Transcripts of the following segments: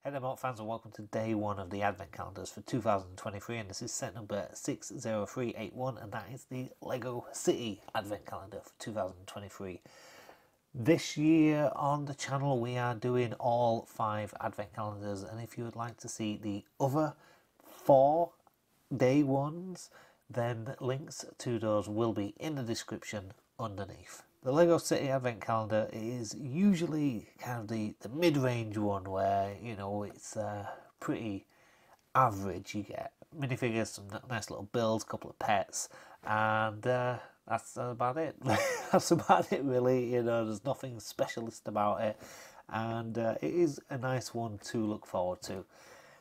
Hello Mortt fans and welcome to day one of the advent calendars for 2023, and this is set number 60381 and that is the Lego City advent calendar for 2023. This year on the channel we are doing all 5 advent calendars, and if you would like to see the other 4 day ones, then links to those will be in the description underneath. The Lego City Advent Calendar is usually kind of the mid-range one where, you know, it's pretty average. You get minifigures, some nice little builds, a couple of pets, and that's about it. That's about it really, you know, there's nothing specialist about it, and it is a nice one to look forward to.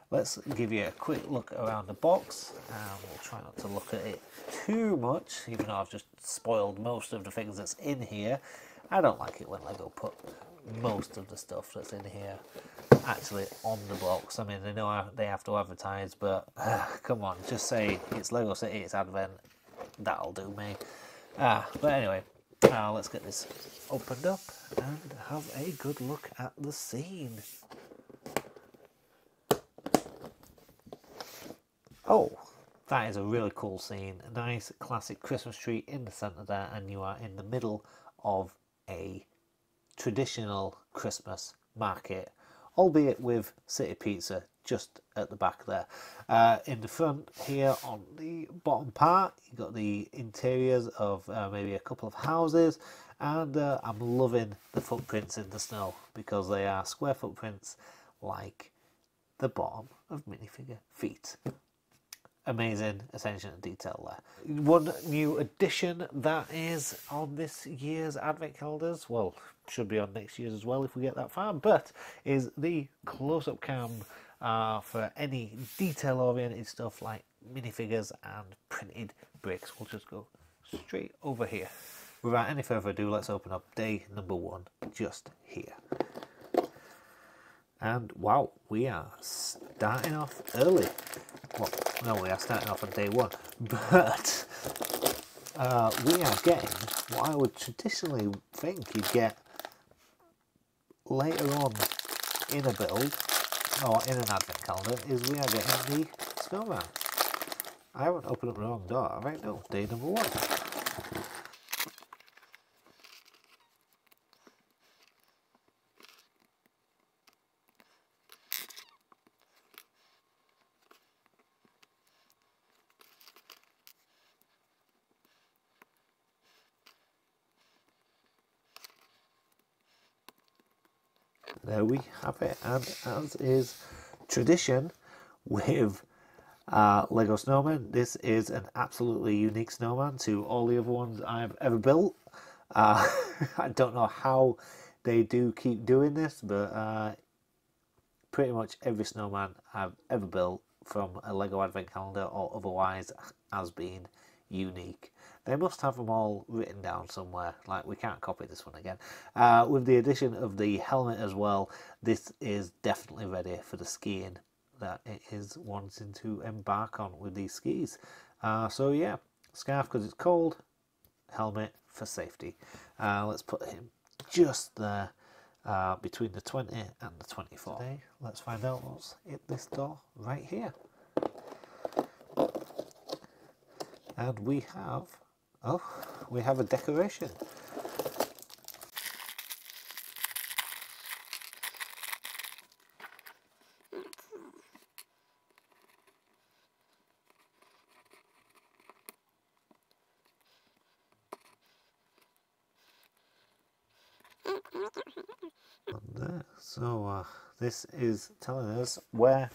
Let's give you a quick look around the box, and we'll try not to look at it too much, even though I've just spoiled most of the things that's in here. I don't like it when Lego put most of the stuff that's in here actually on the box. I mean, they know they have to advertise, but come on, just say it's Lego City, it's Advent, that'll do me. But anyway, let's get this opened up and have a good look at the scene. Oh, that is a really cool scene. A nice classic Christmas tree in the centre there, and you are in the middle of a traditional Christmas market, albeit with City Pizza just at the back there. In the front here on the bottom part, you've got the interiors of maybe a couple of houses, and I'm loving the footprints in the snow because they are square footprints like the bottom of minifigure feet. Amazing attention to detail there. One new addition that is on this year's advent calendars, well, should be on next year's as well if we get that far, but is the close-up cam for any detail-oriented stuff like minifigures and printed bricks. We'll just go straight over here. Without any further ado, let's open up day number 1 just here. And wow, we are starting off early. Well, no, we are starting off on day 1, but we are getting what I would traditionally think you'd get later on in a build, or in an advent calendar, is we are getting the snowman. I haven't opened up the wrong door, have I? No, day number 1. There we have it, and as is tradition with Lego Snowman, this is an absolutely unique snowman to all the other ones I've ever built. I don't know how they do keep doing this, but pretty much every snowman I've ever built from a Lego Advent Calendar or otherwise has been unique. They must have them all written down somewhere, like we can't copy this one again. With the addition of the helmet as well, this is definitely ready for the skiing that it is wanting to embark on with these skis. So yeah, scarf because it's cold, helmet for safety. Let's put him just there between the 20 and the 24. Today, let's find out what's at this door right here. And we have a decoration. So this is telling us where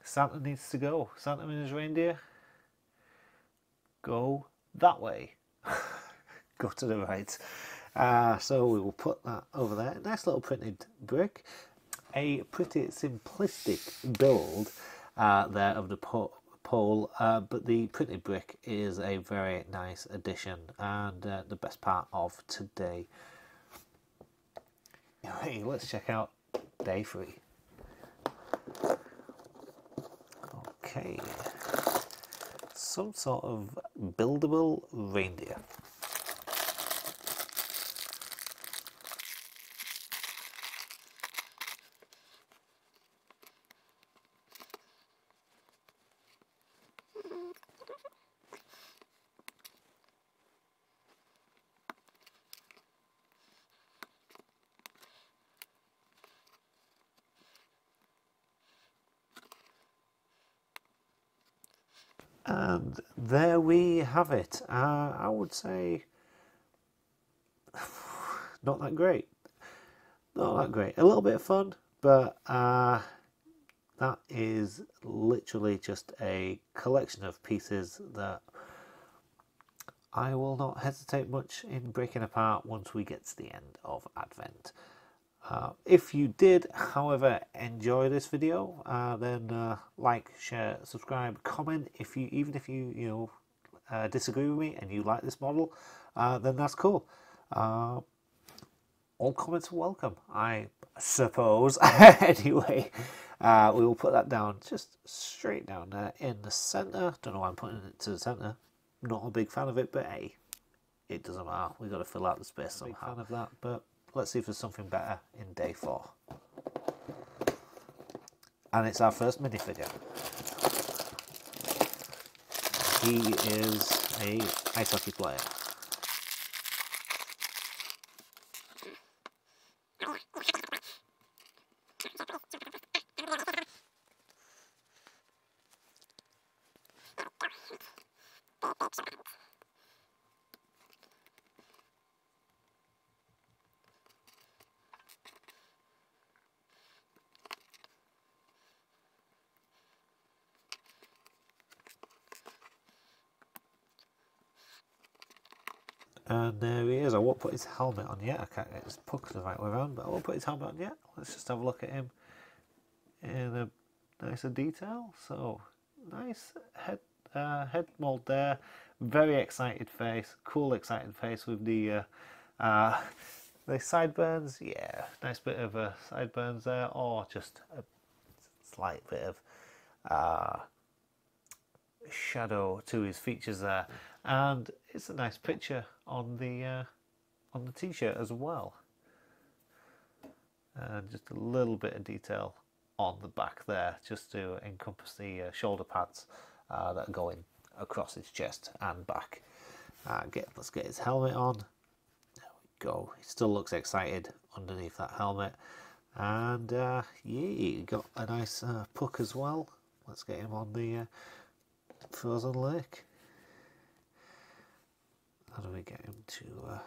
Santa needs to go. Santa and his reindeer, go that way. Go to the right. So we will put that over there. Nice little printed brick. A pretty simplistic build there of the pole, but the printed brick is a very nice addition and the best part of today. Hey, let's check out day 3. Okay. Some sort of buildable reindeer. And there we have it. I would say not that great. Not that great. A little bit of fun, but that is literally just a collection of pieces that I will not hesitate much in breaking apart once we get to the end of Advent. If you did, however, enjoy this video, then like, share, subscribe, comment. Even if you disagree with me and you like this model, then that's cool. All comments are welcome, I suppose. Anyway, we will put that down, just straight down there in the centre. Don't know why I'm putting it to the centre. Not a big fan of it, but hey, it doesn't matter. We've got to fill out the space somehow. Big fan of that, but let's see if there's something better in day 4. And it's our first minifigure. He is a ice hockey player. And there he is. I won't put his helmet on yet. I can't get his puck the right way around, but I won't put his helmet on yet. Let's just have a look at him in a nicer detail. So nice head mold there. Very excited face. Cool, excited face with the sideburns. Yeah, nice bit of sideburns there, or just a slight bit of shadow to his features there. And it's a nice picture on the t-shirt as well, and just a little bit of detail on the back there, just to encompass the shoulder pads that are going across his chest and back. Let's get his helmet on. There we go. He still looks excited underneath that helmet, and yeah, he got a nice puck as well. Let's get him on the frozen lake. How do we get him to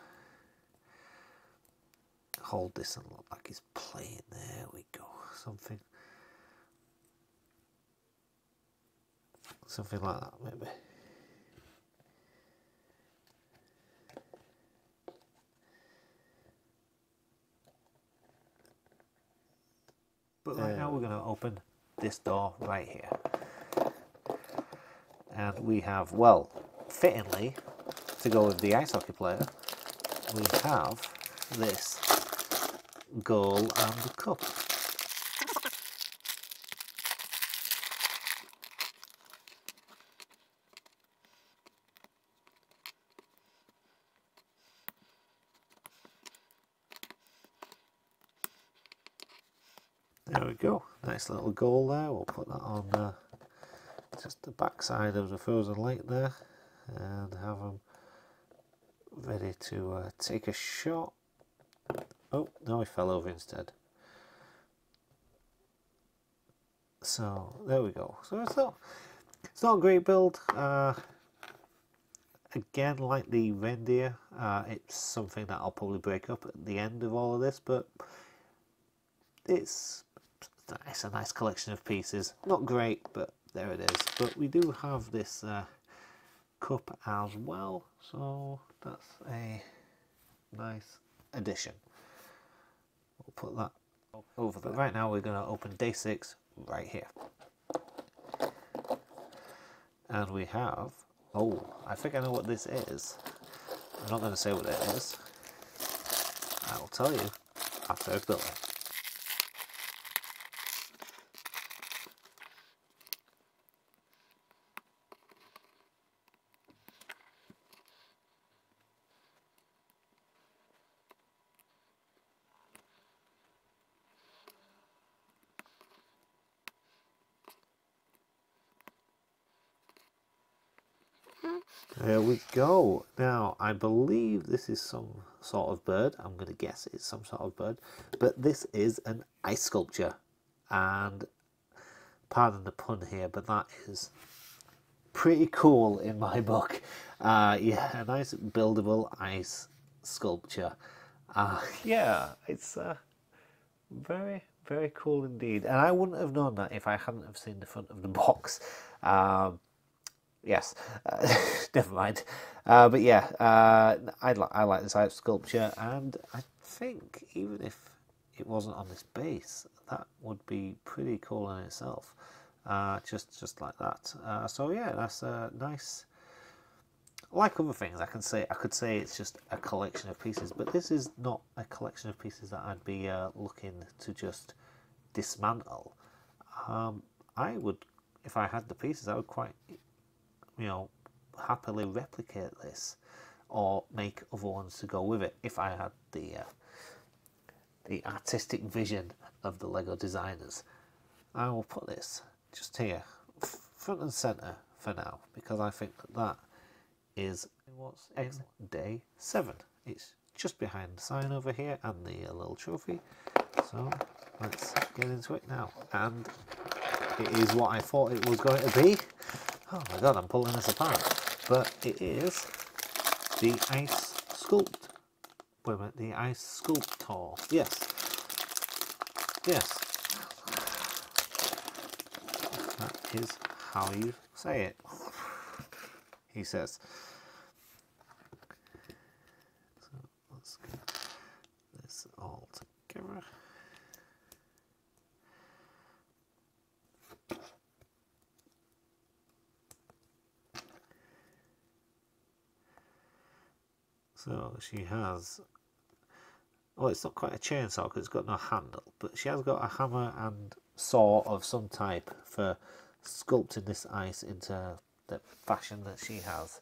hold this and look like he's playing? There we go. Something like that, maybe. But right now we're going to open this door right here. And we have, well, fittingly, to go with the ice hockey player, we have this goal and the cup. There we go, nice little goal there. We'll put that on just the back side of the frozen lake there, and have them ready to take a shot. Oh no, he fell over instead. So there we go. So it's not a great build. Again, like the reindeer, it's something that I'll probably break up at the end of all of this, but it's a nice collection of pieces. Not great, but there it is. But we do have this cup as well, so that's a nice addition. We'll put that over there. But right now we're going to open day 6 right here. And we have, oh, I think I know what this is. I'm not going to say what it is. I will tell you after I've built it. There we go. Now, I believe this is some sort of bird. I'm going to guess it's some sort of bird. But this is an ice sculpture. And pardon the pun here, but that is pretty cool in my book. Yeah, a nice buildable ice sculpture. Yeah, it's very, very cool indeed. And I wouldn't have known that if I hadn't have seen the front of the box. Yes, never mind. But yeah, I like this ice sculpture, and I think even if it wasn't on this base, that would be pretty cool in itself. Just like that. So yeah, that's a nice. Like other things, I could say it's just a collection of pieces, but this is not a collection of pieces that I'd be looking to just dismantle. I would, if I had the pieces, I would quite, happily replicate this, or make other ones to go with it if I had the artistic vision of the Lego designers. I will put this just here, front and centre for now, because I think that is what's day 7. It's just behind the sign over here and the little trophy. So let's get into it now. And it is what I thought it was going to be. Oh my god, I'm pulling this apart. But it is the ice sculpt. Wait a minute, the ice sculptor. Yes. Yes. That is how you say it. He says. So let's get this all together. So she has, well, it's not quite a chainsaw because it's got no handle, but she has got a hammer and saw of some type for sculpting this ice into the fashion that she has.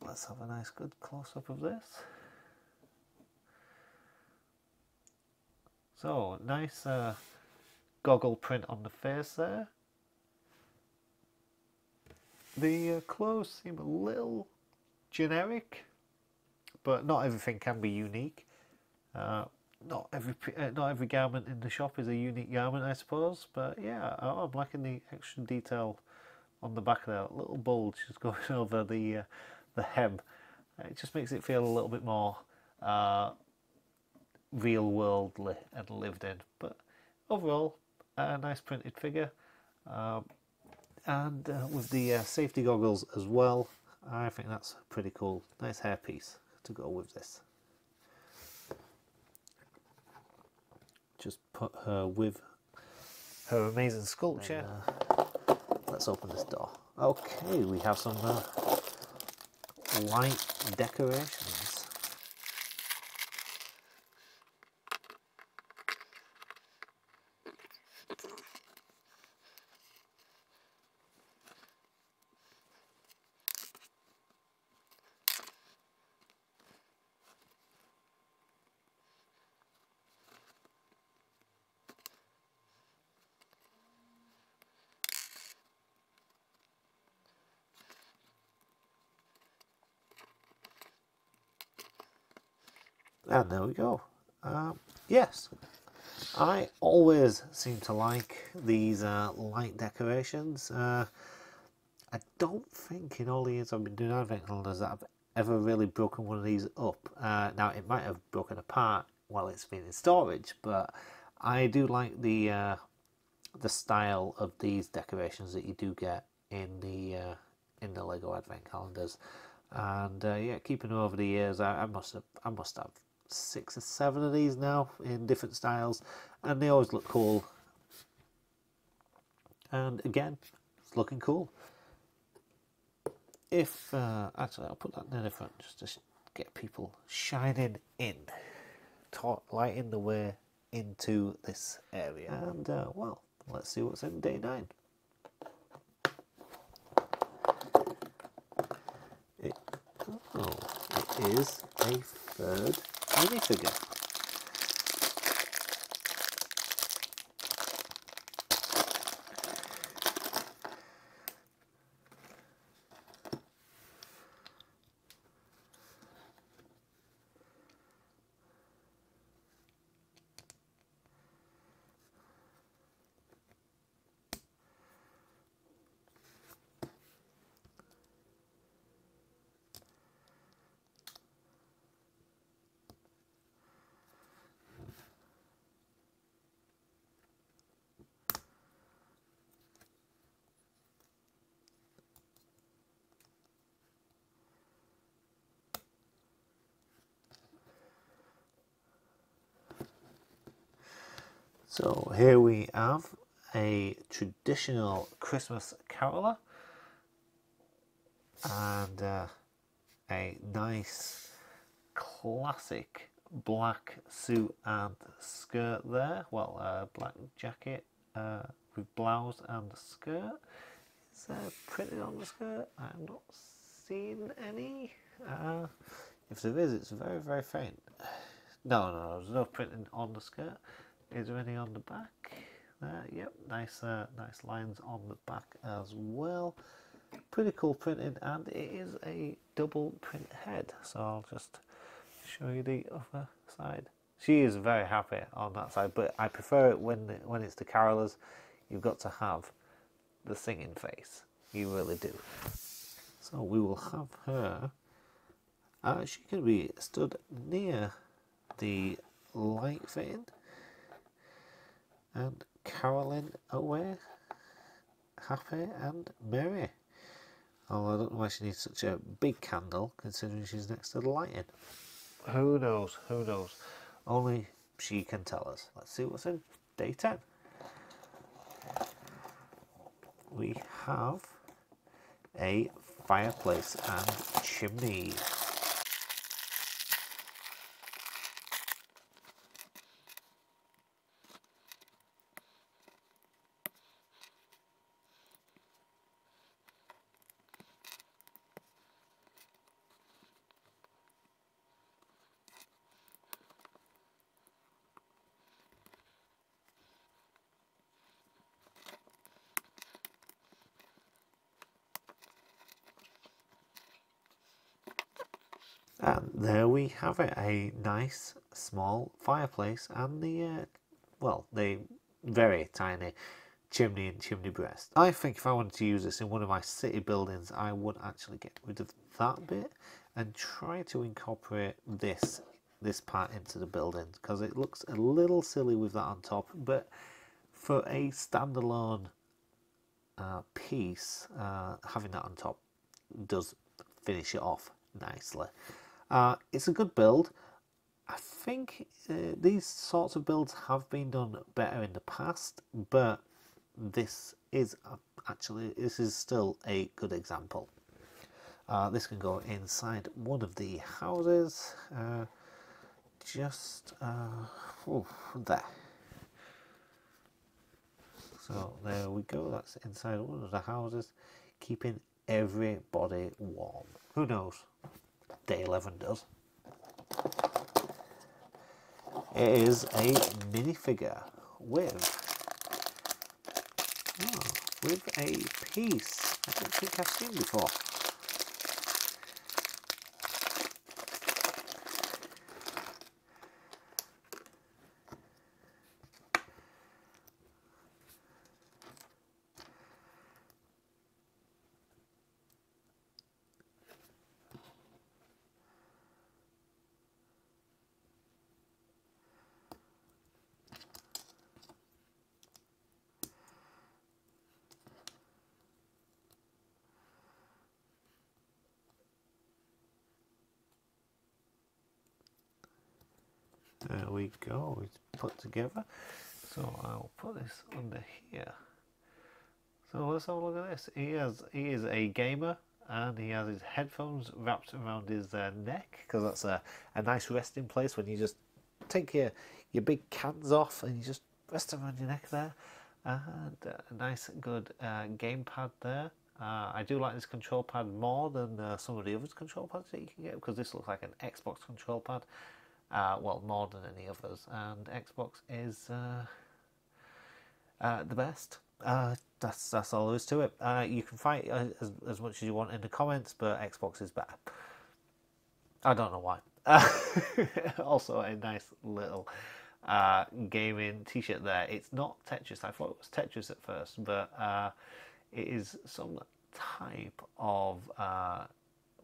Let's have a nice good close-up of this. So, nice goggle print on the face there. The clothes seem a little generic, but not everything can be unique. Not every garment in the shop is a unique garment, I suppose. But yeah, I'm liking the extra detail on the back there. That little bulge just going over the hem. It just makes it feel a little bit more real worldly and lived in. But overall, a nice printed figure, and with the safety goggles as well. I think that's pretty cool. Nice hairpiece to go with this. Just put her with her amazing sculpture. And, let's open this door. Okay, we have some light decorations. And there we go. Yes, I always seem to like these light decorations. I don't think in all the years I've been doing advent calendars that I've ever really broken one of these up. Now it might have broken apart while it's been in storage, but I do like the style of these decorations that you do get in the Lego advent calendars. And yeah, keeping them over the years, I must have 6 or 7 of these now in different styles, and they always look cool. And again, it's looking cool. If actually, I'll put that near the front just to get people shining in, lighting the way into this area. And well, let's see what's in day 9. It is a 3rd minifigure. So here we have a traditional Christmas caroler and a nice classic black suit and skirt there. Well, black jacket with blouse and skirt. Is there printed on the skirt? I'm not seeing any. If there is, it's very, very faint. No, there's no printing on the skirt. Is there any on the back? Yep, nice lines on the back as well. Pretty cool printing, and it is a double print head. So I'll just show you the other side. She is very happy on that side, but I prefer it when it's the carolers. You've got to have the singing face. You really do. So we will have her. She can be stood near the light fitting and caroling away, happy and merry. Although I don't know why she needs such a big candle, considering she's next to the lighting. Who knows? Who knows? Only she can tell us. Let's see what's in day 10. We have a fireplace and chimney. And there we have it, a nice small fireplace and the very tiny chimney and chimney breast. I think if I wanted to use this in one of my city buildings, I would actually get rid of that bit and try to incorporate this part into the building, because it looks a little silly with that on top, but for a standalone piece, having that on top does finish it off nicely. It's a good build. I think these sorts of builds have been done better in the past, but this is still a good example. This can go inside one of the houses, just there. So there we go, that's inside one of the houses, keeping everybody warm. Who knows? Day 11 does. It is a minifigure with a piece I don't think I've seen before. There we go, it's put together. So I'll put this under here. So let's have a look at this. He is a gamer, and he has his headphones wrapped around his neck, because that's a nice resting place when you just take your big cans off and you just rest around your neck there. And a nice good gamepad there. I do like this control pad more than some of the other control pads that you can get, because this looks like an Xbox control pad. Well, more than any others, and Xbox is the best. That's all there is to it. You can fight as much as you want in the comments, but Xbox is better. I don't know why. Also, a nice little gaming t-shirt there. It's not Tetris. I thought it was Tetris at first, but it is some type of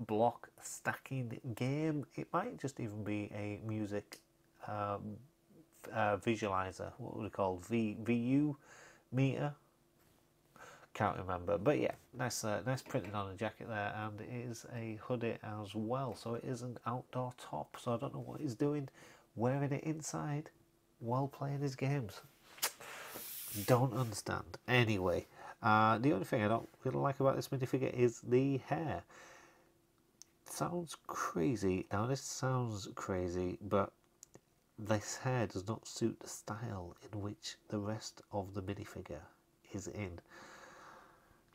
block stacking game. It might just even be a music visualizer. What would it called? VU meter? Can't remember. But yeah, nice printing on the jacket there, and it is a hoodie as well. So it is an outdoor top. So I don't know what he's doing wearing it inside while playing his games. Don't understand. Anyway, the only thing I don't really like about this minifigure is the hair. Sounds crazy. Now this sounds crazy, but this hair does not suit the style in which the rest of the minifigure is in.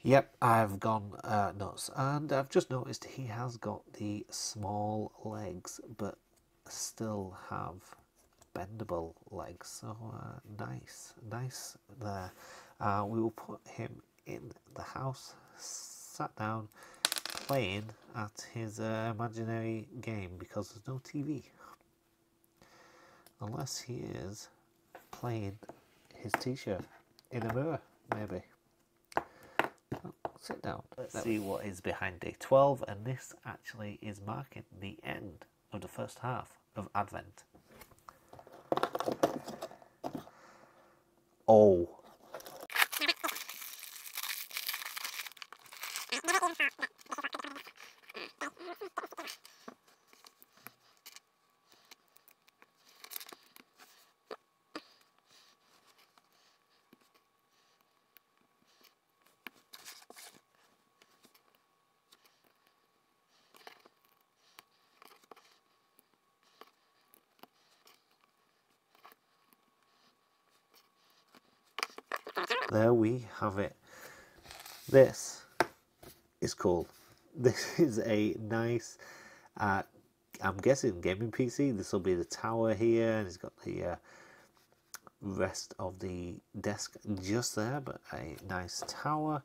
Yep, I've gone nuts, and I've just noticed he has got the small legs, but still have bendable legs. So nice there. We will put him in the house, sat down, playing at his imaginary game because there's no TV. Unless he is playing his t-shirt in a mirror, maybe. Sit down. Let's see what is behind day 12, and this actually is marking the end of the first half of Advent. Oh. There we have it. This is cool. This is a nice, I'm guessing gaming PC. This will be the tower here, and it's got the rest of the desk just there, but a nice tower,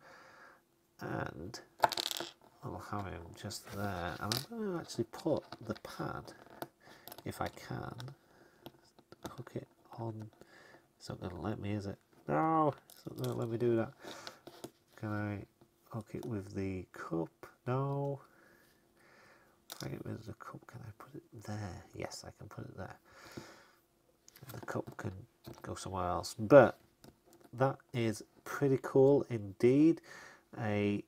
and I'll have him just there. And I'm going to actually put the pad, if I can, hook it on. It's not going to let me, is it? No, it's not going to let me do that. Can I hook it with the cup? No. If I get rid of the cup, can I put it there? Yes, I can put it there. The cup can go somewhere else. But that is pretty cool indeed. A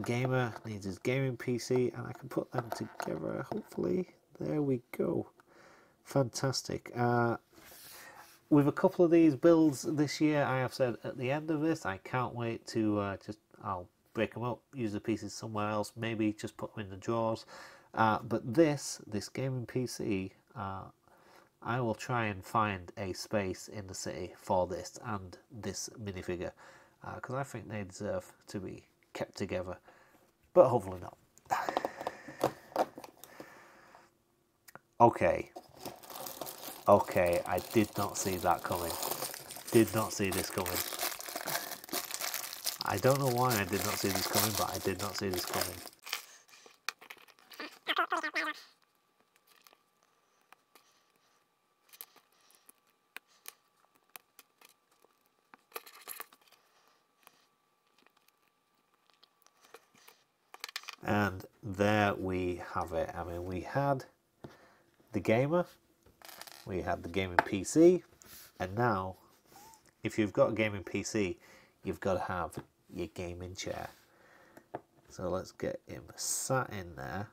gamer needs his gaming PC, and I can put them together, hopefully. There we go. Fantastic. With a couple of these builds this year, I have said at the end of this, I can't wait to I'll break them up, use the pieces somewhere else, maybe just put them in the drawers. But this gaming PC, I will try and find a space in the city for this and this minifigure, because I think they deserve to be kept together, but hopefully not. Okay, I did not see that coming. Did not see this coming. I don't know why I did not see this coming, but I did not see this coming. And there we have it. I mean, we had the gamer, we had the gaming PC, and now, if you've got a gaming PC, you've got to have your gaming chair. So let's get him sat in there.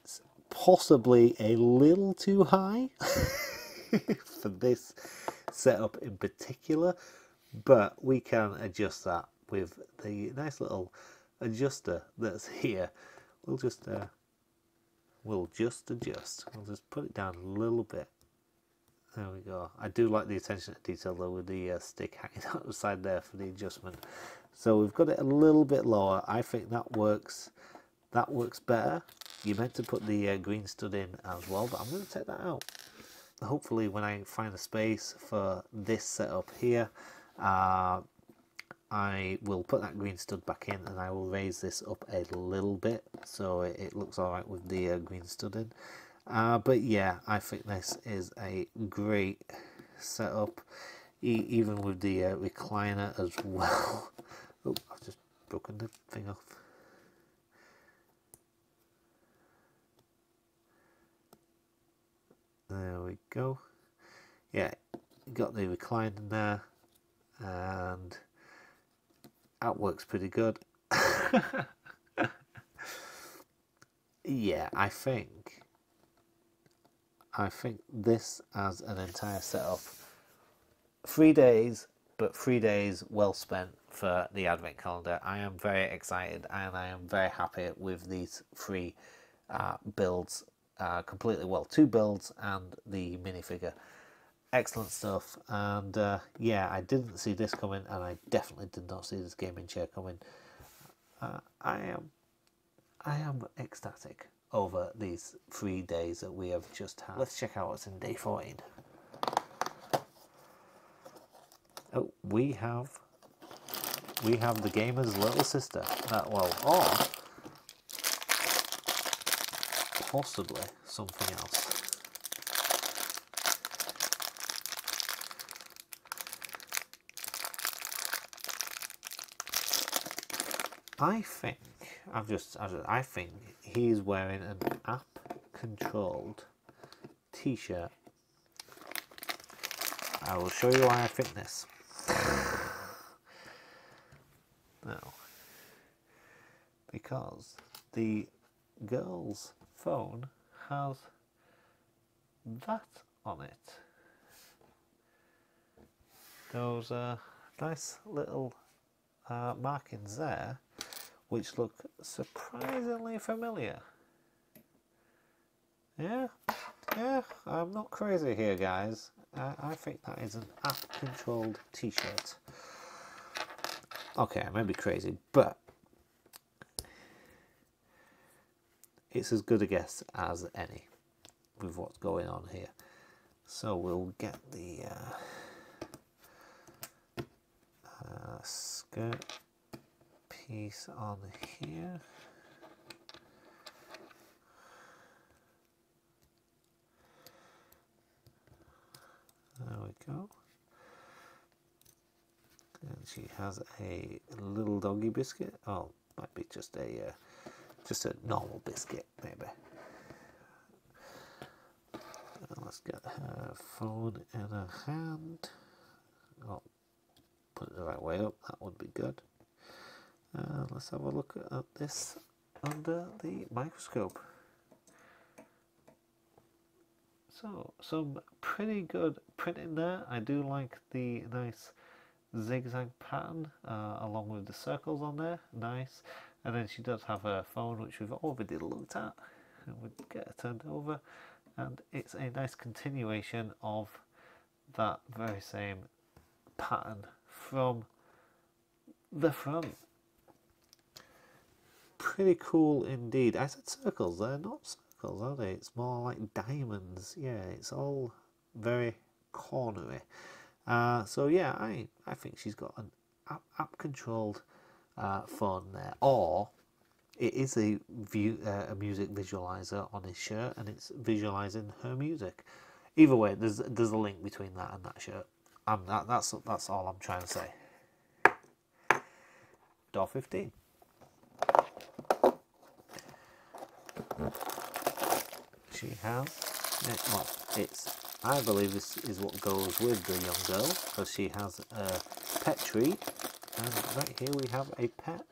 It's possibly a little too high for this setup in particular, but we can adjust that with the nice little adjuster that's here. We'll just adjust. We'll just put it down a little bit. There we go. I do like the attention to detail though, with the stick hanging out the side there for the adjustment. So we've got it a little bit lower. I think that works. That works better. You meant to put the green stud in as well, but I'm going to take that out. Hopefully when I find a space for this setup here, I will put that green stud back in, and I will raise this up a little bit so it looks alright with the green stud in. But yeah, I think this is a great setup, even with the recliner as well. Oh, I've just broken the thing off. There we go. Yeah, got the recliner there, and that works pretty good. Yeah, I think this as an entire setup 3 days, but 3 days well spent for the advent calendar. I am very excited and I am very happy with these three builds. Completely, well, two builds and the minifigure. Excellent stuff. And yeah, I didn't see this coming, and I definitely did not see this gaming chair coming. I am ecstatic over these 3 days that we have just had. Let's check out what's in day 14. Oh, we have the gamer's little sister. Well, or possibly something else. I think he's wearing an app-controlled t-shirt. I will show you why I think this. Now, because the girl's phone has that on it. Those nice little markings there, which look surprisingly familiar. Yeah, I'm not crazy here, guys. I think that is an app-controlled t-shirt. Okay, I may be crazy, but it's as good a guess as any with what's going on here. So we'll get the skirt piece on here. There we go. And she has a little doggy biscuit. Oh, might be just a normal biscuit, maybe. Let's get her phone in her hand. Oh, put it the right way up. That would be good. Let's have a look at this under the microscope. So, some pretty good printing there. I do like the nice zigzag pattern along with the circles on there. Nice. And then she does have her phone, which we've already looked at. And we'll get it turned over. And it's a nice continuation of that very same pattern from the front. Pretty cool indeed. I said circles, they're not circles, are they? It's more like diamonds. Yeah, it's all very cornery. So yeah, I think she's got an app controlled phone there, or it is a music visualizer on his shirt, and it's visualizing her music. Either way, there's a link between that and that shirt. That's all I'm trying to say. Door 15. She has I believe this is what goes with the young girl, because she has a pet treat, and right here we have a pet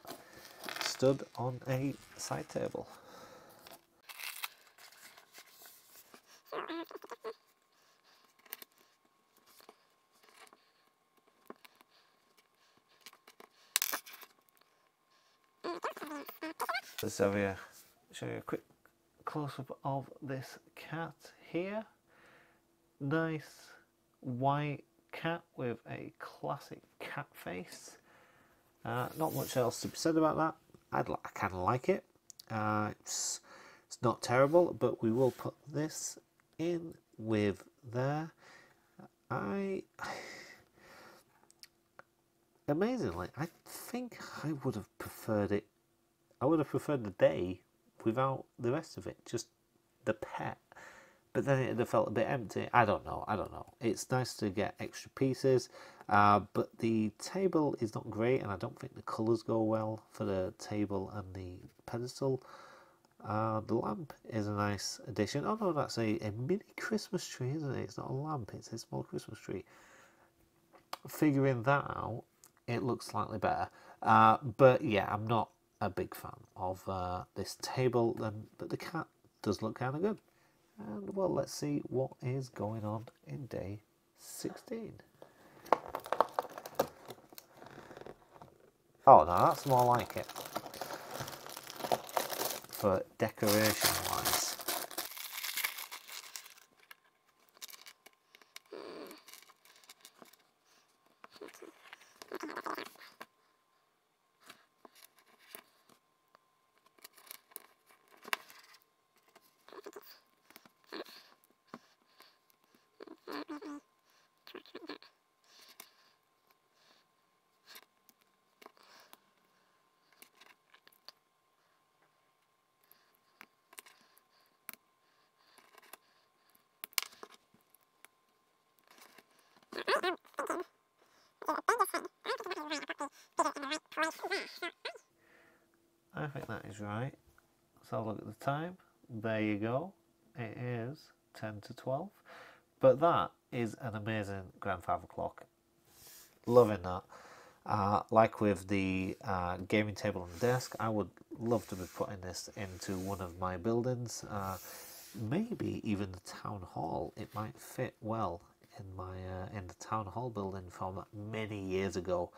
stood on a side table. Let's show you a quick close-up of this cat here. Nice white cat with a classic cat face. Not much else to be said about that. I kind of like it. It's not terrible, but we will put this in with there. Amazingly, I think I would have preferred it. I would have preferred the day without the rest of it, just the pet. But then it would have felt a bit empty. I don't know. It's nice to get extra pieces, but the table is not great, and I don't think the colours go well for the table and the pedestal. The lamp is a nice addition. Oh no, that's a mini Christmas tree, isn't it? It's not a lamp, it's a small Christmas tree. Figuring that out, it looks slightly better. But yeah, I'm not a big fan of this table, but the cat does look kind of good. And well, let's see what is going on in day 16. Oh no, that's more like it. For decoration wise. I think that is right. Let's have a look at the time. There you go. It is 10 to 12. But that is an amazing grandfather clock. Loving that. Like with the gaming table and desk, I would love to be putting this into one of my buildings. Maybe even the town hall. It might fit well in my in the town hall building from many years ago.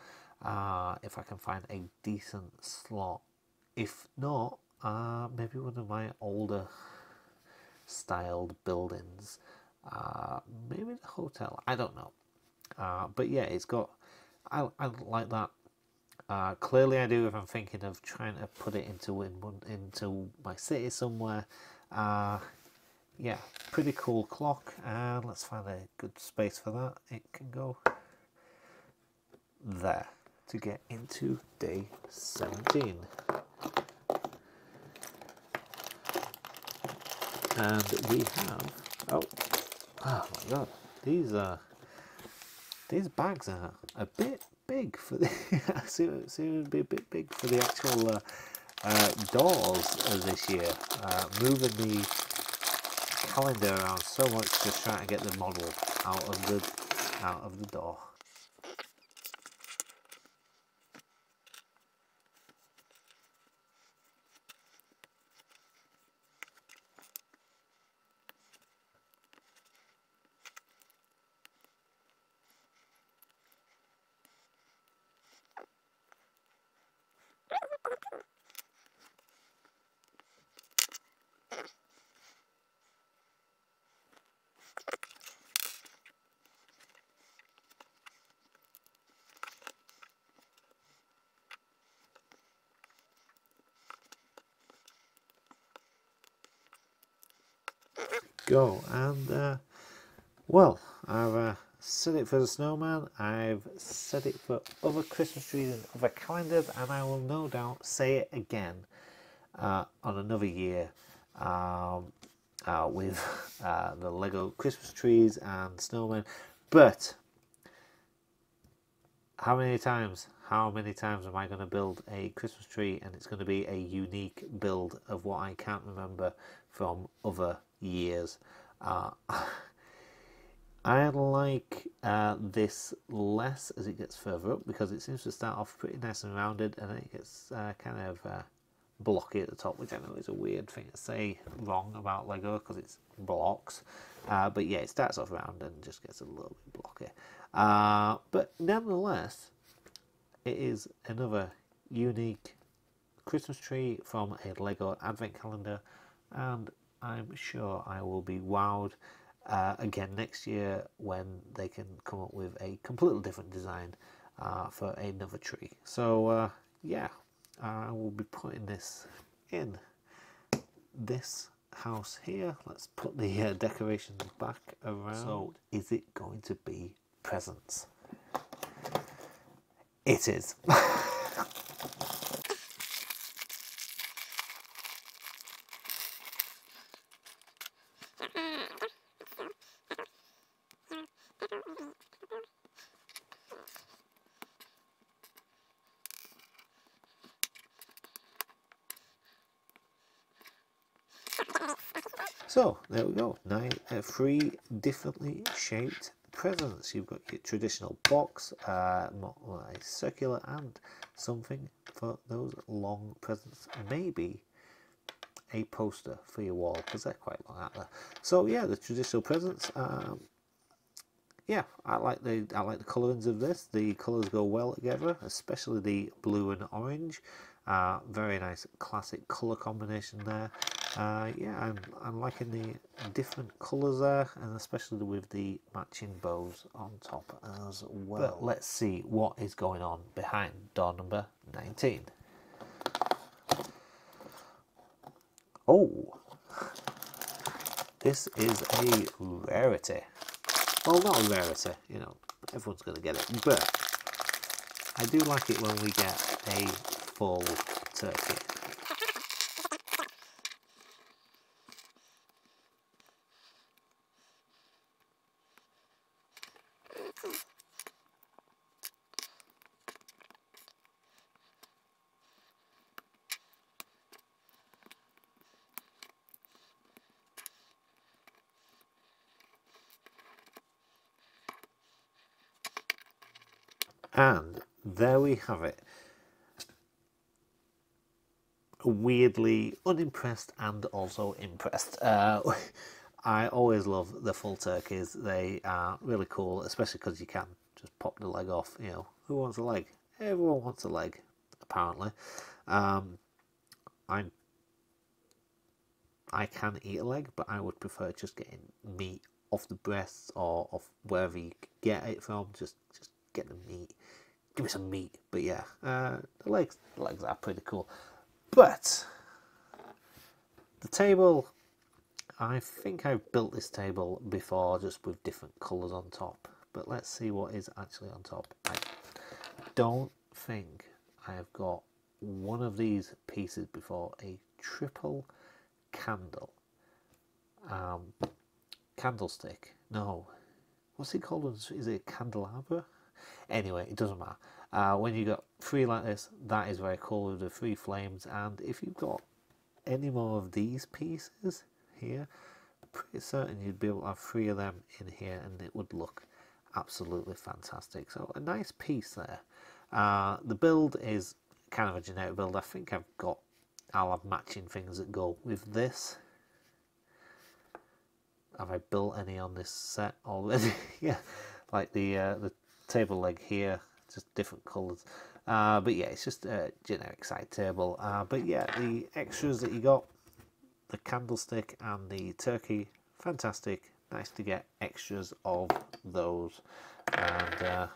If I can find a decent slot. If not, maybe one of my older styled buildings. Maybe the hotel. I don't know. But yeah, it's got. I like that. Clearly, I do if I'm thinking of trying to put it into my city somewhere. Yeah, pretty cool clock, and let's find a good space for that. It can go there to get into day 17. And we have, oh my god, these bags are a bit big for the seem to be a bit big for the actual doors this year. Moving the calendar around so much, just trying to get the model out of the door. Go and well, I've set it for the snowman, I've set it for other Christmas trees and other calendars, and I will no doubt say it again on another year with the Lego Christmas trees and snowmen. But how many times am I going to build a Christmas tree and it's going to be a unique build of what I can't remember from other years? I like this less as it gets further up, because it seems to start off pretty nice and rounded, and then it gets kind of blocky at the top, which I know is a weird thing to say wrong about Lego because it's blocks. But yeah, it starts off round and just gets a little bit blocky. But nevertheless, it is another unique Christmas tree from a Lego advent calendar, and I'm sure I will be wowed again next year when they can come up with a completely different design for another tree. So yeah, I will be putting this in this house here. Let's put the decorations back around. So is it going to be presents? It is. So there we go. Now 3 differently shaped presents. You've got your traditional box, a circular, and something for those long presents. Maybe a poster for your wall, because they're quite long, aren't they? So yeah, the traditional presents. yeah, I like the colourings of this. The colours go well together, especially the blue and orange. Very nice classic colour combination there. Yeah, I'm liking the different colours there, and especially with the matching bows on top as well. But let's see what is going on behind door number 19. Oh, this is a rarity. Well, not a rarity, you know, everyone's going to get it, but I do like it when we get a full turkey. And there we have it. Weirdly unimpressed and also impressed. I always love the full turkeys. They are really cool, especially because you can just pop the leg off. You know, who wants a leg? Everyone wants a leg, apparently. I can eat a leg, but I would prefer just getting meat off the breasts or off wherever you get it from. Just get the meat. Give me some meat. But yeah, the legs are pretty cool. But the table, I think I've built this table before, just with different colours on top. But let's see what is actually on top. I don't think I have got one of these pieces before. A triple candle. Candlestick. No. What's it called? Is it a candelabra? Anyway, it doesn't matter. When you got three like this, that is very cool with the three flames. And if you've got any more of these pieces here, pretty certain you'd be able to have three of them in here, and it would look absolutely fantastic. So a nice piece there. The build is kind of a generic build. I think I'll have matching things that go with this. Have I built any on this set already? Yeah, like the table leg here, just different colours. But yeah, it's just a generic side table. But yeah, the extras that you got, the candlestick and the turkey, fantastic. Nice to get extras of those. And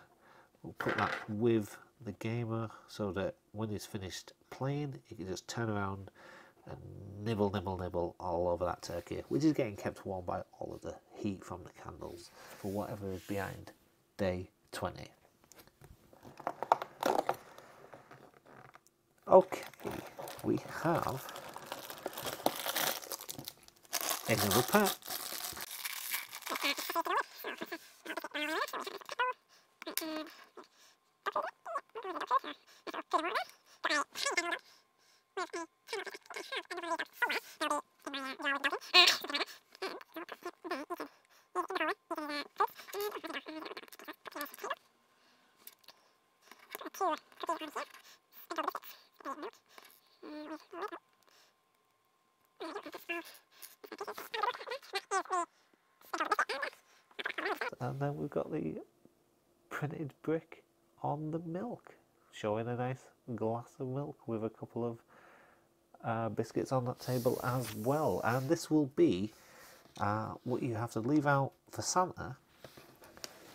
we'll put that with the gamer so that when he's finished playing, he can just turn around and nibble, nibble, nibble all over that turkey, which is getting kept warm by all of the heat from the candles for whatever is behind day 20. Okay, we have another pack. And then we've got the printed brick on the milk, showing a nice glass of milk with a couple of biscuits on that table as well. And this will be what you have to leave out for Santa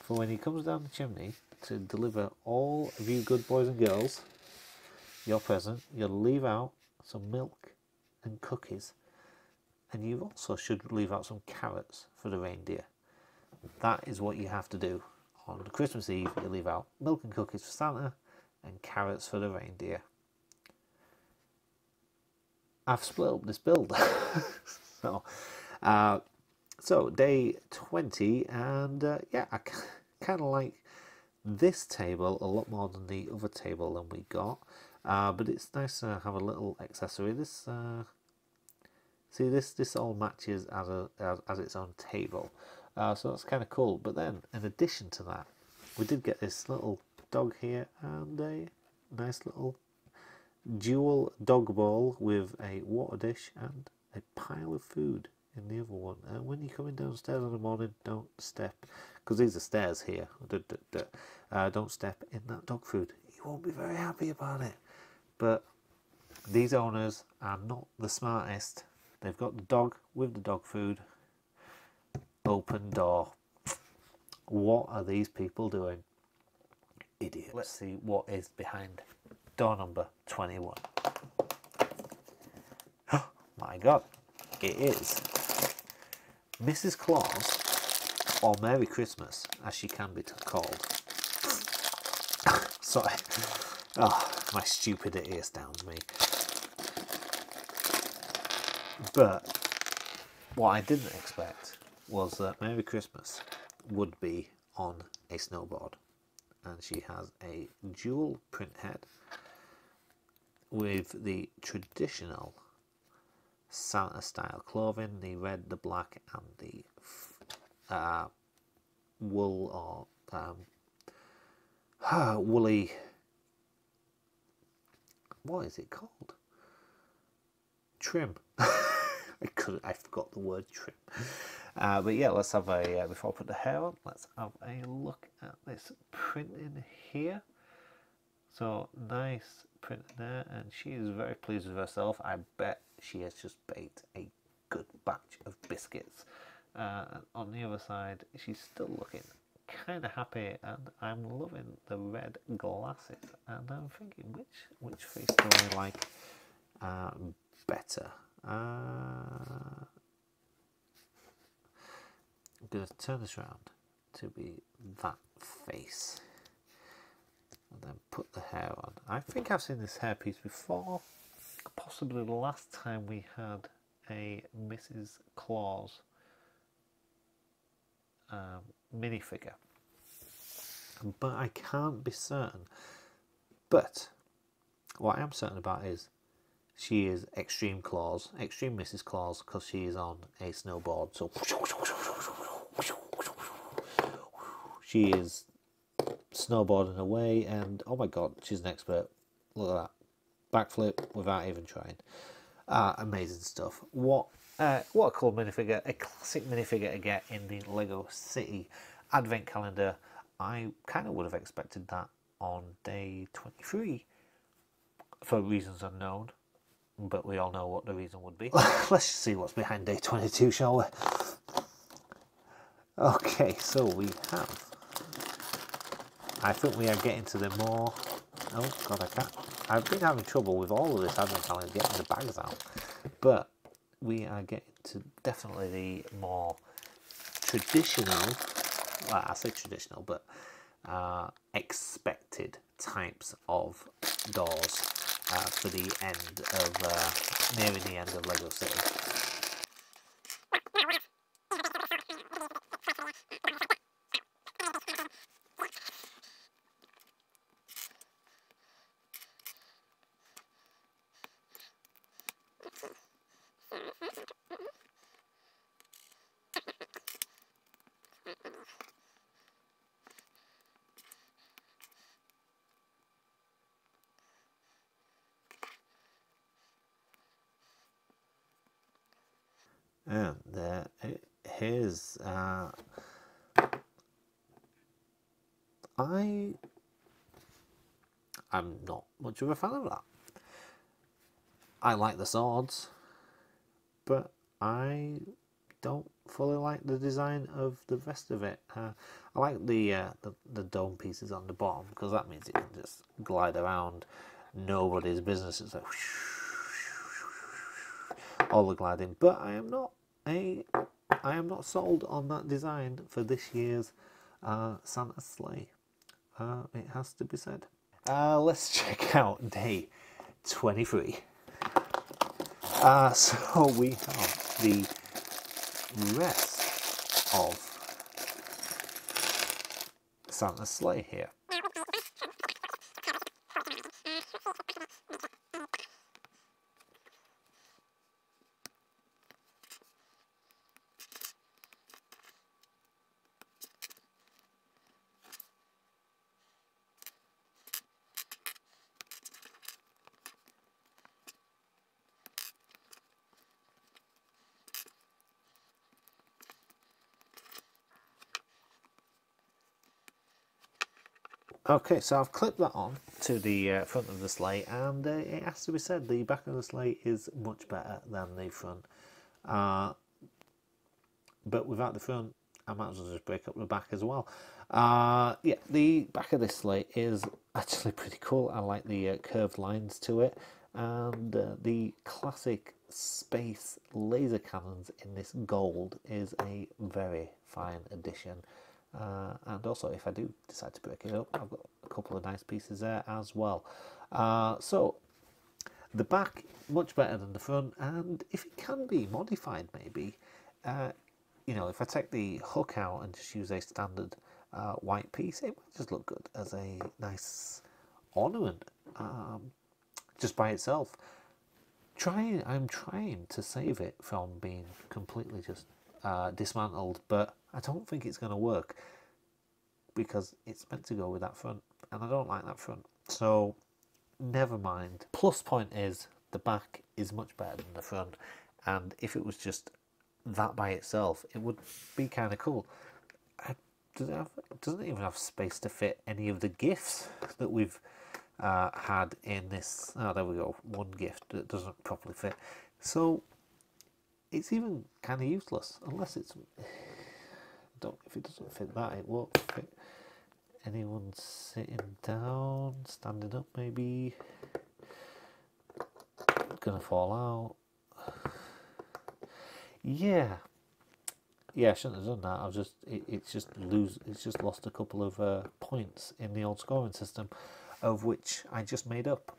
for when he comes down the chimney to deliver all of you good boys and girls your present. You'll leave out some milk and cookies, and you also should leave out some carrots for the reindeer. That is what you have to do on Christmas Eve. You leave out milk and cookies for Santa and carrots for the reindeer. I've split up this build. So day 20, and yeah, I kind of like this table a lot more than the other table than we got. But it's nice to have a little accessory. This see, this all matches as its own table. So that's kind of cool. But then, in addition to that, we did get this little dog here and a nice little dual dog bowl with a water dish and a pile of food in the other one. And when you're coming downstairs in the morning, don't step, because these are stairs here. Don't step in that dog food. He won't be very happy about it. But these owners are not the smartest. They've got the dog with the dog food. Open door. What are these people doing? Idiots. Let's see what is behind door number 21. Oh my god. It is Mrs. Claus, or Merry Christmas, as she can be called. Sorry. Oh, my stupidity astounds me. But what I didn't expect was that Merry Christmas would be on a snowboard. And she has a dual print head with the traditional Santa style clothing, the red, the black, and the wool or woolly, what is it called? Trim. I forgot the word trim. But yeah, let's have a, before I put the hair on, let's have a look at this print in here. So nice print there, and she is very pleased with herself. I bet she has just baked a good batch of biscuits. And on the other side, she's still looking kind of happy, and I'm loving the red glasses. And I'm thinking, which face do I like better? I'm going to turn this around to be that face. And then put the hair on. I think I've seen this hairpiece before. Possibly the last time we had a Mrs. Claus minifigure. But I can't be certain. But what I am certain about is she is Extreme Claus, Extreme Mrs. Claus, because she is on a snowboard. So she is snowboarding away, and oh my god, she's an expert. Look at that backflip without even trying. Amazing stuff. What a cool minifigure, a classic minifigure to get in the Lego City Advent Calendar. I kind of would have expected that on day 23 for reasons unknown, but we all know what the reason would be. Let's see what's behind day 22, shall we? Okay, so we have, I think we are getting to the more, oh god, I can't, I've been having trouble with all of this advent calendar getting the bags out, but we are getting to definitely the more traditional, well, I say traditional, but expected types of doors for the end of, nearing the end of Lego City. And there it is. I'm not much of a fan of that. I like the swords, but I don't fully like the design of the rest of it. I like the dome pieces on the bottom, because that means it can just glide around. Nobody's business. It's like all the gliding. But I am not sold on that design for this year's Santa sleigh. It has to be said. Let's check out day 23. So we have the rest of Santa's sleigh here. Okay, so I've clipped that on to the front of the sleigh, and it has to be said, the back of the sleigh is much better than the front. But without the front, I might as well just break up the back as well. Yeah, the back of this sleigh is actually pretty cool. I like the curved lines to it, and the classic space laser cannons in this gold is a very fine addition. And also, if I do decide to break it up, I've got a couple of nice pieces there as well. So the back much better than the front, and if it can be modified, maybe, you know, if I take the hook out and just use a standard white piece, it might just look good as a nice ornament, just by itself. I'm trying to save it from being completely just dismantled, but I don't think it's going to work because it's meant to go with that front, and I don't like that front. So never mind. Plus point is the back is much better than the front, and if it was just that by itself, it would be kind of cool. Doesn't even have space to fit any of the gifts that we've had in this. Oh, there we go. One gift that doesn't properly fit. So it's even kind of useless unless it's. If it doesn't fit that, it won't fit anyone sitting down, standing up maybe. Gonna fall out. Yeah, I shouldn't have done that. It's just lost a couple of points in the old scoring system, of which I just made up.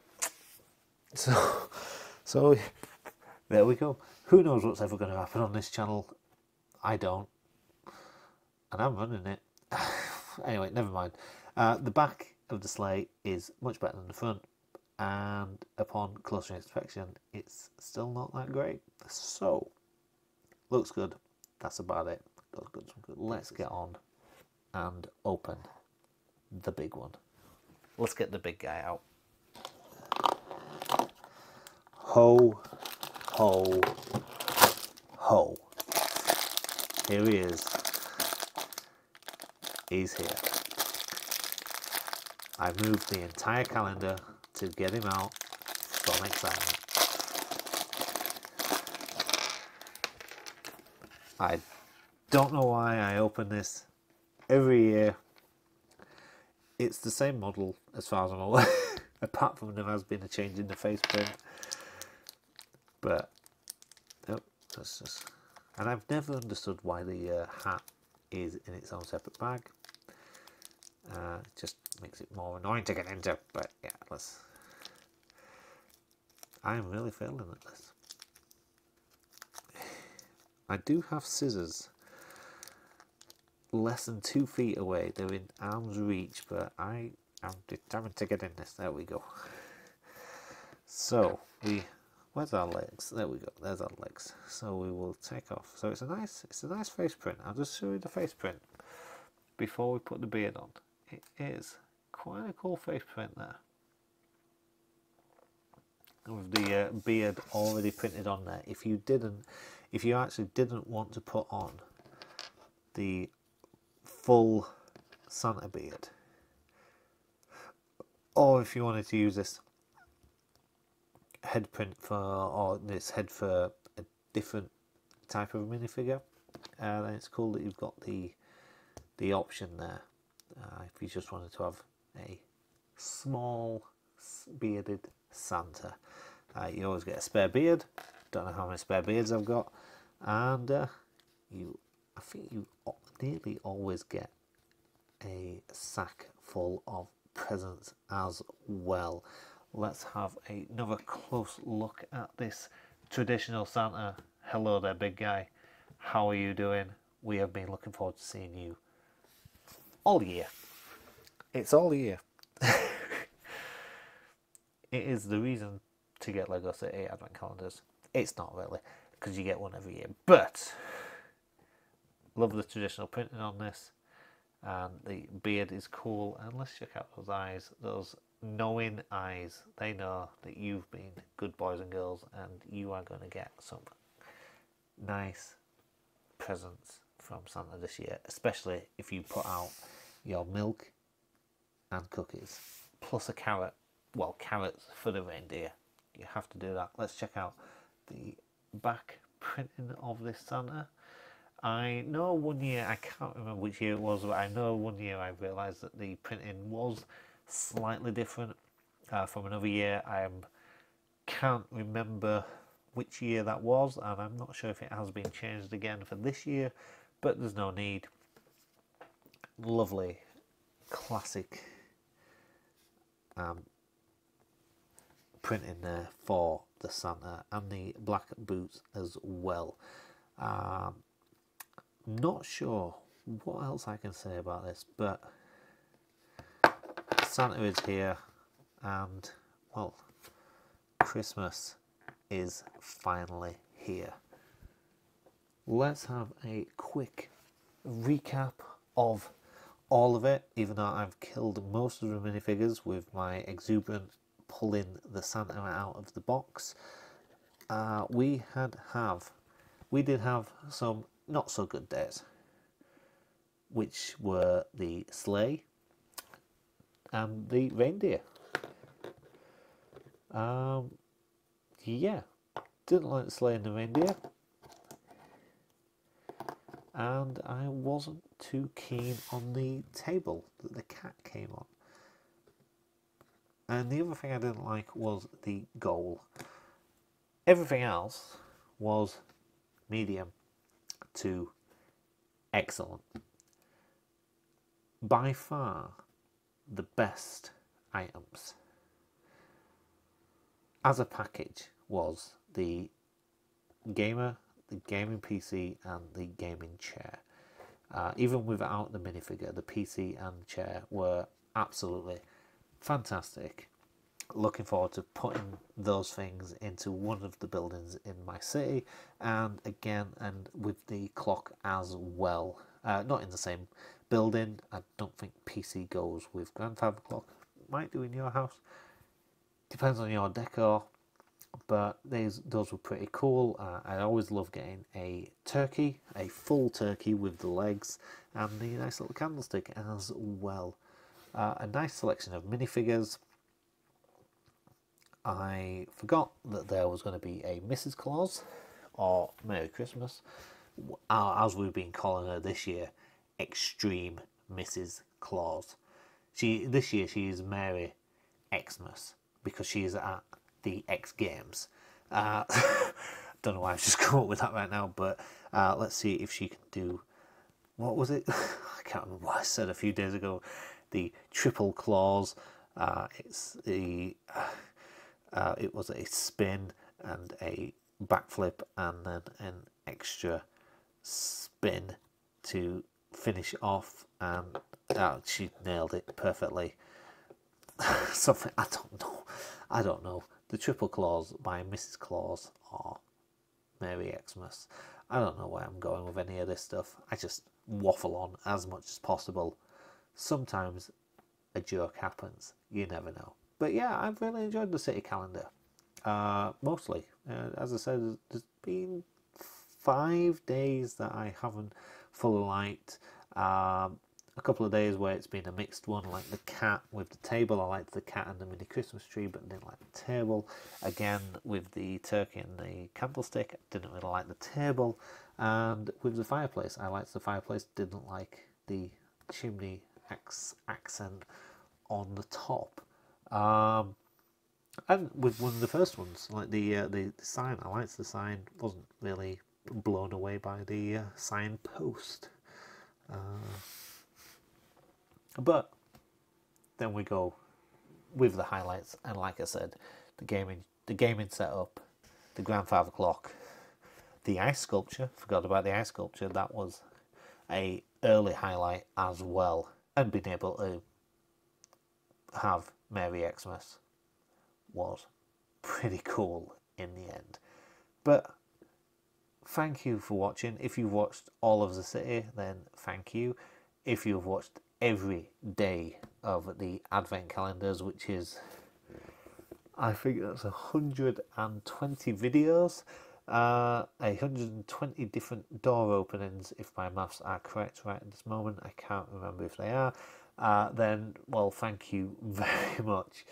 So there we go. Who knows what's ever going to happen on this channel? I don't. And I'm running it. Anyway, never mind. The back of the sleigh is much better than the front, and upon closer inspection, it's still not that great. So, looks good. That's about it. Looks good. Let's get on and open the big one. Let's get the big guy out. Ho, ho, ho. Here he is. He's here. I moved the entire calendar to get him out from excitement. I don't know why I open this every year. It's the same model as far as I'm aware, apart from there has been a change in the face print. But, oh, that's just... And I've never understood why the hat is in its own separate bag. It just makes it more annoying to get into, but yeah, I'm really failing at this. I do have scissors less than 2 feet away. They're in arm's reach, but I am determined to get in this. There we go. So where's our legs? There we go. There's our legs. So we will take off. So it's a nice face print. I'll just show you the face print before we put the beard on. It is quite a cool face print there, with the beard already printed on there. If you actually didn't want to put on the full Santa beard, or if you wanted to use this head print for a different type of minifigure, then it's cool that you've got the option there. If you just wanted to have a small bearded Santa, you always get a spare beard. Don't know how many spare beards I've got, and I think you nearly always get a sack full of presents as well. Let's have another close look at this traditional Santa. Hello there, big guy. How are you doing? We have been looking forward to seeing you all year. It's all year. It is the reason to get Lego City Advent calendars. It's not really, because you get one every year. But love the traditional printing on this, and the beard is cool. And let's check out those eyes, those knowing eyes. They know that you've been good boys and girls, and you are going to get some nice presents from Santa this year, especially if you put out your milk and cookies, plus a carrot. Well, carrots for the reindeer. You have to do that. Let's check out the back printing of this Santa. I know one year, I can't remember which year it was, but I know one year I realised that the printing was slightly different from another year. I can't remember which year that was, and I'm not sure if it has been changed again for this year, but there's no need. Lovely, classic printing there for the Santa, and the black boots as well. Not sure what else I can say about this, but Santa is here, and well, Christmas is finally here. Let's have a quick recap of all of it, even though I've killed most of the minifigures with my exuberant pulling the Santa out of the box. We did have some not so good days, which were the sleigh and the reindeer. Yeah, didn't like the sleigh and the reindeer, and I wasn't too keen on the table that the cat came on. And the other thing I didn't like was the goal. Everything else was medium to excellent. By far the best items as a package was the gamer, the gaming PC and the gaming chair. Even without the minifigure, the PC and the chair were absolutely fantastic. Looking forward to putting those things into one of the buildings in my city, and again, and with the clock as well. Not in the same building. I don't think PC goes with grandfather clock. Might do in your house. Depends on your decor. But those were pretty cool. I always love getting a turkey, a full turkey with the legs, and the nice little candlestick as well. A nice selection of minifigures. I forgot that there was going to be a Mrs. Claus, or Merry Christmas, as we've been calling her this year, Extreme Mrs. Claus. This year she is Merry Xmas, because she is at the X Games. Don't know why I've just come up with that right now, but let's see if she can do, what was it? I can't remember what I said a few days ago. The triple claws. It was a spin and a backflip and then an extra spin to finish off, and she nailed it perfectly. Something, I don't know. The triple claws by Mrs. Claus or Merry Xmas. I don't know where I'm going with any of this stuff. I just waffle on as much as possible. Sometimes a joke happens. You never know. But yeah, I've really enjoyed the city calendar. Mostly. As I said, there's been 5 days that I haven't fully liked. A couple of days where it's been a mixed one, like the cat with the table. I liked the cat and the mini Christmas tree, but didn't like the table. Again, with the turkey and the candlestick, I didn't really like the table. And with the fireplace, I liked the fireplace, didn't like the chimney accent on the top. And with one of the first ones, like the sign, I liked the sign. Wasn't really blown away by the sign post. But then we go with the highlights, and like I said, the gaming setup, the grandfather clock, the ice sculpture. Forgot about the ice sculpture. That was a early highlight as well, and being able to have Merry Xmas was pretty cool in the end. But thank you for watching. If you've watched all of the city, then thank you. If you've watched every day of the advent calendars, which is, I think that's 120 videos, 120 different door openings, if my maths are correct right at this moment. I can't remember if they are, then, well, thank you very much.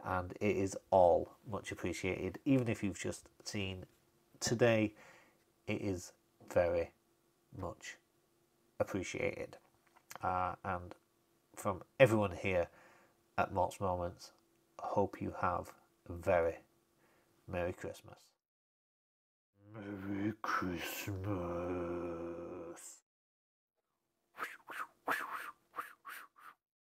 And it is all much appreciated. Even if you've just seen today, it is very much appreciated. And from everyone here at Mort's Moments, I hope you have a very Merry Christmas. Merry Christmas.